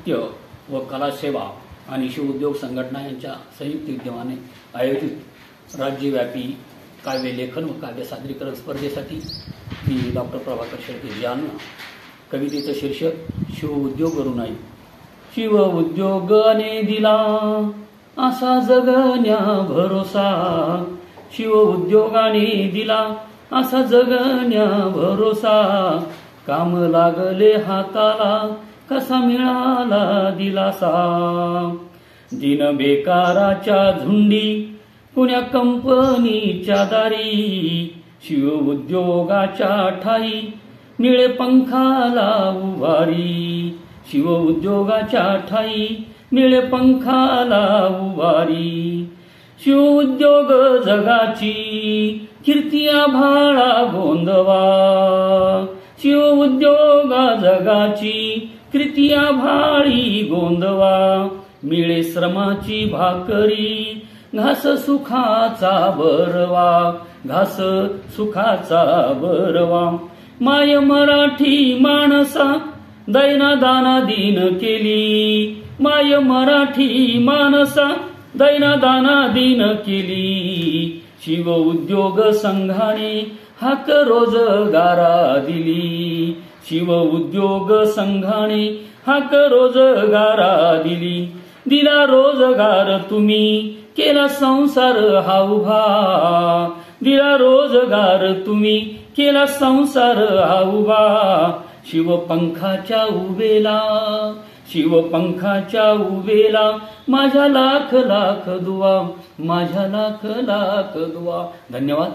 साहित्य व कला सेवा आणि शिवउद्योग संघटना यांच्या संयुक्त विद्यमाने आयोजित राज्यव्यापी काव्य लेखन व काव्य सादरीकरण स्पर्धेसाठी मी डॉक्टर प्रभाकर शेळके जालना. कवितेचं शीर्षक शिवउद्योगवरून आहे. शिव उद्योगाने दिला असा जगण्या भरोसा, शिव उद्योगाने दिला असा जगण्या भरोसा, काम लागले हाताला कसा मिळाला दिलासा. दिन बेकाराच्या झुंडी कुण्या कंपनीच्या दारी, शिव उद्योगाच्या ठाई निळे पंखाला उभारी, शिव उद्योगाच्या ठाई निळे पंखाला उभारी. शिव उद्योग जगाची कीर्ती आभाळा गोंदवा, शिव उद्योग जगाची कीर्ती आभाळी गोंदवा. मिळे श्रमाची भाकरी घास सुखाचा बरवा, घास सुखाचा बरवा. माय मराठी माणसा दैना दाना दिन केली, माय मराठी माणसा दैना दाना दिन केली. शिव उद्योग संघाने हाक रोजगारा दिली, शिव उद्योग संघाने हाक रोजगारा दिली. दिला रोजगार तुम्ही केला संसार हा उभा, दिला रोजगार तुम्ही केला संसार हा उभा. शिव पंखाच्या उभेला, शिव पंखाच्या उभेला माझ्या लाख लाख दुआ, माझ्या लाख लाख दुआ. धन्यवाद.